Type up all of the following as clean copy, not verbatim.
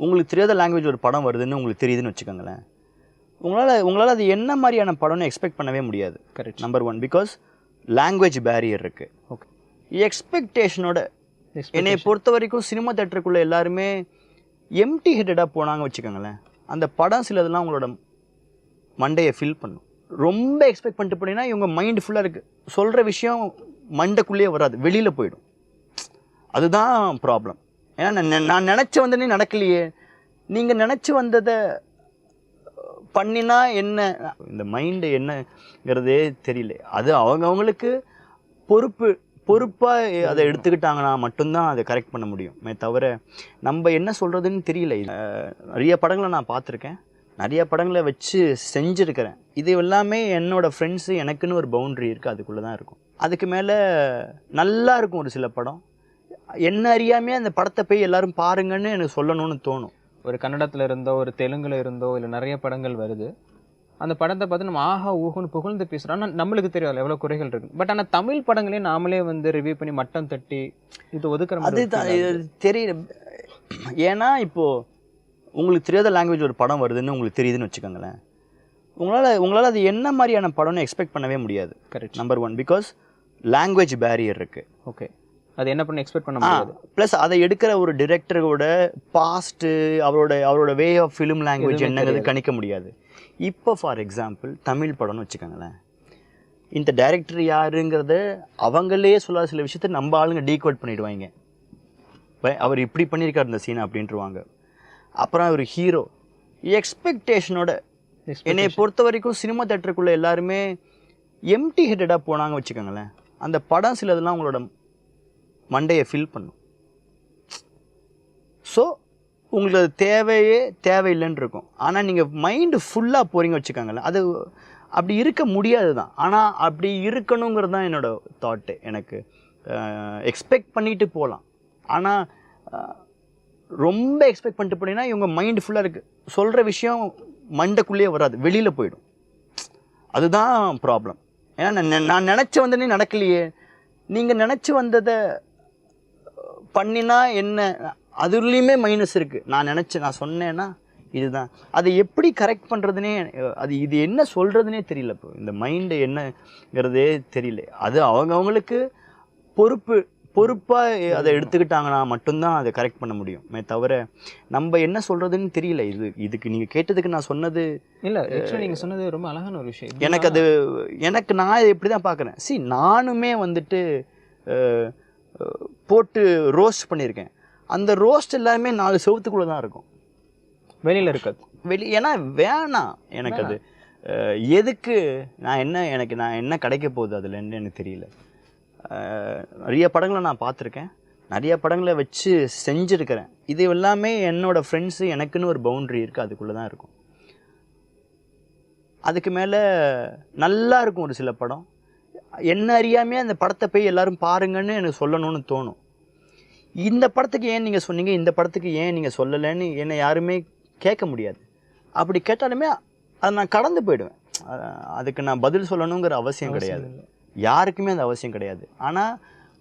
உங்களுக்கு தெரியாத லாங்குவேஜ் ஒரு படம் வருதுன்னு உங்களுக்கு தெரியுதுன்னு வச்சுக்கோங்களேன், உங்களால் அது என்ன மாதிரியான படம்னு எக்ஸ்பெக்ட் பண்ணவே முடியாது. Correct. Number 1 because language barrier இருக்குது. ஓகே. எக்ஸ்பெக்டேஷனோட என்னை பொறுத்த வரைக்கும் சினிமா தேட்டருக்குள்ளே எல்லாருமே எம்டி ஹெட்டடாக போனாங்க வச்சுக்கோங்களேன், அந்த படம் சிலதெல்லாம் உங்களோட மண்டையை ஃபில் பண்ணும். ரொம்ப எக்ஸ்பெக்ட் பண்ணிட்டு போனீங்கன்னா இவங்க மைண்டு ஃபுல்லாக இருக்குது, சொல்கிற விஷயம் மண்டைக்குள்ளேயே வராது, வெளியில் போயிடும். அதுதான் ப்ராப்ளம். ஏன்னா நான் நினச்சி வந்தனே நடக்கலையே, நீங்கள் நினச்சி வந்ததை பண்ணினா என்ன, இந்த மைண்டு என்னங்கிறதே தெரியல. அது அவங்களுக்கு பொறுப்பாக அதை எடுத்துக்கிட்டாங்கன்னா மட்டும்தான் அதை கரெக்ட் பண்ண முடியும். தவிர நம்ம என்ன சொல்கிறதுன்னு தெரியல. நிறைய படங்களை நான் பார்த்துருக்கேன், நிறைய படங்களை வச்சு செஞ்சுருக்கிறேன். இது எல்லாமே என்னோடய ஃப்ரெண்ட்ஸு எனக்குன்னு ஒரு பவுண்ட்ரி இருக்குது, அதுக்குள்ளே தான் இருக்கும். அதுக்கு மேலே நல்லா இருக்கும் ஒரு சில படம், என்ன அறியாமே அந்த படத்தை போய் எல்லாரும் பாருங்கன்னு எனக்கு சொல்லணும்னு தோணும். ஒரு கன்னடத்தில் இருந்தோ ஒரு தெலுங்குல இருந்தோ இல்லை நிறைய படங்கள் வருது, அந்த படத்தை பார்த்து நம்ம ஆஹா ஊஹுன்னு புகழ்ந்து பேசுகிறோம். ஆனால் நம்மளுக்கு தெரியாது எவ்வளோ குறைகள் இருக்கு. பட் ஆனால் தமிழ் படங்களே நாமளே வந்து ரிவ்யூ பண்ணி மட்டம் தட்டி இது ஒதுக்குற அது தெரியல. ஏன்னா இப்போது உங்களுக்கு தெரியாத லாங்குவேஜ் ஒரு படம் வருதுன்னு உங்களுக்கு தெரியுதுன்னு வச்சுக்கோங்களேன், உங்களால் அது என்ன மாதிரியான படம்னு எக்ஸ்பெக்ட் பண்ணவே முடியாது. Correct. Number 1 because language barrier இருக்குது. ஓகே. அது என்ன பண்ண எக்ஸ்பெக்ட் பண்ண முடியாது. ப்ளஸ் அதை எடுக்கிற ஒரு டிரெக்டரோட பாஸ்ட்டு, அவரோட வே ஆஃப் ஃபிலிம் லாங்குவேஜ் என்னங்கிறது கணிக்க முடியாது. இப்போ ஃபார் எக்ஸாம்பிள் தமிழ் படம்னு வச்சுக்கோங்களேன், இந்த டைரக்டர் யாருங்கிறத அவங்களே சொல்லாத சில விஷயத்த நம்ம ஆளுங்க டீகோட் பண்ணிவிடுவாங்க. அவர் இப்படி பண்ணியிருக்கார் இந்த சீனை அப்படின்ட்டுருவாங்க. அப்புறம் ஒரு ஹீரோ எக்ஸ்பெக்டேஷனோட என்னை பொறுத்த வரைக்கும் சினிமா தேட்டருக்குள்ளே எல்லாருமே எம்டி ஹெட்டடாக போனாங்க வச்சுக்கோங்களேன், அந்த படம் சிலதெல்லாம் உங்களோட மண்டையை ஃபில் பண்ணும். ஸோ உங்களுக்கு அது தேவையில்லைன்னு இருக்கும். ஆனால் நீங்கள் மைண்டு ஃபுல்லாக போகிறீங்க வச்சுக்கோங்களேன், அது அப்படி இருக்க முடியாது தான். ஆனால் அப்படி இருக்கணுங்கிறது தான் என்னோடய தாட்டு. எனக்கு எக்ஸ்பெக்ட் பண்ணிட்டு போகலாம், ஆனால் ரொம்ப எக்ஸ்பெக்ட் பண்ணிட்டு போனீங்கன்னா இவங்க மைண்டு ஃபுல்லாக இருக்குது, சொல்கிற விஷயம் மண்டைக்குள்ளேயே வராது, வெளியில் போயிடும். அதுதான் ப்ராப்ளம். ஏன்னா நான் நினச்சி வந்தனே நடக்கலையே, நீங்கள் நினச்சி வந்ததை பண்ணினா என்ன, அதுலேயுமே மைனஸ் இருக்குது. நான் சொன்னேன்னா இதுதான், அதை எப்படி கரெக்ட் பண்ணுறதுனே, இது என்ன சொல்கிறதுனே தெரியல. இப்போ இந்த மைண்டு என்னங்கிறதே தெரியல. அது அவங்களுக்கு பொறுப்பாக அதை எடுத்துக்கிட்டாங்கன்னா மட்டும்தான் அதை கரெக்ட் பண்ண முடியும். தவிர நம்ம என்ன சொல்கிறதுன்னு தெரியல. இதுக்கு நீங்கள் கேட்டதுக்கு நான் சொன்னது இல்லை. நீங்கள் சொன்னது ரொம்ப அழகான ஒரு விஷயம். எனக்கு நான் இதை எப்படி தான் பார்க்குறேன். நானுமே வந்துட்டு போட்டு ரோஸ்ட் பண்ணியிருக்கேன். அந்த ரோஸ்ட் எல்லாமே 4 செவத்துக்குள்ளே தான் இருக்கும், வெளியில் இருக்காது. ஏன்னா வேணாம் எனக்கு அது. எதுக்கு நான் என்ன கிடைக்க போகுது அதுலேருந்து எனக்கு தெரியல. நிறைய படங்களை நான் பார்த்துருக்கேன், நிறைய படங்களை வச்சு செஞ்சுருக்கிறேன். இது எல்லாமே என்னோடய ஃப்ரெண்ட்ஸு எனக்குன்னு ஒரு பவுண்ட்ரி இருக்குது, அதுக்குள்ளே தான் இருக்கும். அதுக்கு மேலே நல்லா இருக்கும் ஒரு சில படம், என்ன அறியாமே அந்த படத்தை போய் எல்லாரும் பாருங்கன்னு எனக்கு சொல்லணும்னு தோணும். இந்த படத்துக்கு ஏன் நீங்கள் சொன்னீங்க, இந்த படத்துக்கு ஏன் நீங்கள் சொல்லலைன்னு என்னை யாருமே கேட்க முடியாது. அப்படி கேட்டாலுமே அதை நான் கடந்து போயிடுவேன். அதுக்கு நான் பதில் சொல்லணுங்கிற அவசியம் கிடையாது, யாருக்குமே அந்த அவசியம் கிடையாது. ஆனால்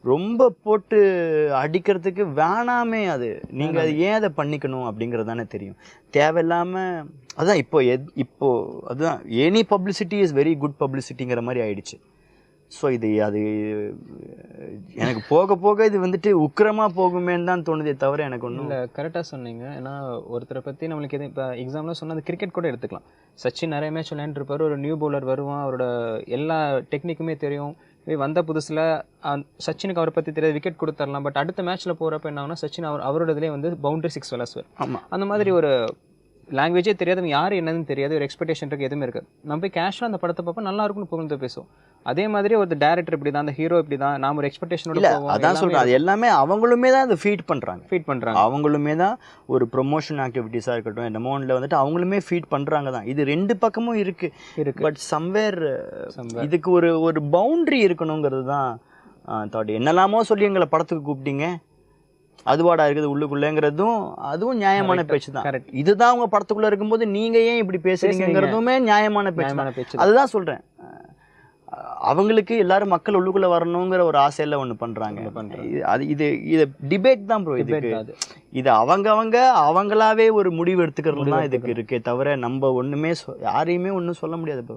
ரொம்ப போட்டு அடிக்கிறதுக்கு வேணாமே, அது நீங்கள் அது ஏன் அதை பண்ணிக்கணும் அப்படிங்கிறது தானே தெரியும். தேவையில்லாமல் அதுதான் இப்போ அதுதான் any publicity is very good பப்ளிசிட்டிங்கிற மாதிரி ஆயிடுச்சு. ஸோ அது எனக்கு போக போக இது வந்துட்டு உக்கிரமாக போகுமேன்னு தான் தோணுதே தவிர எனக்கு ஒன்றும் இல்லை. கரெக்டாக சொன்னீங்க. ஏன்னா ஒருத்தரை பற்றி நம்மளுக்கு எது இப்போ எக்ஸாம்பிளாக சொன்னால் அது கிரிக்கெட் கூட எடுத்துக்கலாம். சச்சின் நிறைய மேட்ச் விளையாண்டுருப்பார், ஒரு நியூ பவுலர் வருவான், அவரோட எல்லா டெக்னிக்குமே தெரியும். வந்த புதுசில் சச்சினுக்கு அவரை பற்றி தெரியாது, விக்கெட் கொடுத்துடலாம். பட் அடுத்த மேட்ச்சில் போகிறப்ப என்ன ஆகுனா சச்சின் அவரோட இதுலேயே வந்து பவுண்டரி 6 விளாசுவார். ஆமாம். அந்த மாதிரி ஒரு லாங்குவேஜே தெரியாது, யார் என்னன்னு தெரியாது, ஒரு எக்ஸ்பெக்டேஷன் இருக்குது, எதுவுமே இருக்காது. நம்ம போய் கேஷுவலாக அந்த படத்தை பார்ப்போம், நல்லா இருக்குன்னு புகழ்ந்து பேசுவோம். அதே மாதிரி ஒரு டேரக்டர் இப்படி தான், அந்த ஹீரோ இப்படி தான், நாம் ஒரு எக்ஸ்பெக்டேஷனோட போவோம். அதான் சொல்கிறேன், அது எல்லாமே அவங்களுமே தான் அதை ஃபீட் பண்ணுறாங்க. அவங்களுமே தான் ஒரு ப்ரொமோஷன் ஆக்டிவிட்டீஸாக இருக்கட்டும், இந்த அமௌண்ட்டில் வந்துட்டு அவங்களுமே ஃபீட் பண்ணுறாங்க தான். இது 2 பக்கமும் இருக்குது. பட் சம்வேர் இதுக்கு ஒரு பவுண்ட்ரி இருக்கணுங்கிறது தான் தாட். என்னெல்லாமோ சொல்லி எங்களை படத்துக்கு கூப்பிட்டீங்க, அதுவாடா இருக்குது உள்ளுக்குள்ளேங்கிறதும் அதுவும் நியாயமான பேச்சு தான். இதுதான் அவங்க படத்துக்குள்ளே இருக்கும்போது நீங்கள் ஏன் இப்படி பேசுறீங்கிறதுமே நியாயமான பேச்சு. அதுதான் சொல்கிறேன். அவங்களுக்கு எல்லாரும் மக்கள் உள்ளுக்குள்ள வரணுங்கிற ஒரு ஆசையில ஒண்ணு பண்றாங்க. இது டிபேட் தான் ப்ரோ. இதுக்கு இது அவங்களாவே ஒரு முடிவு எடுத்துக்கிறது தான் இதுக்கு இருக்கே தவிர நம்ம ஒண்ணுமே யாரையுமே ஒன்றும் சொல்ல முடியாது ப்ரோ.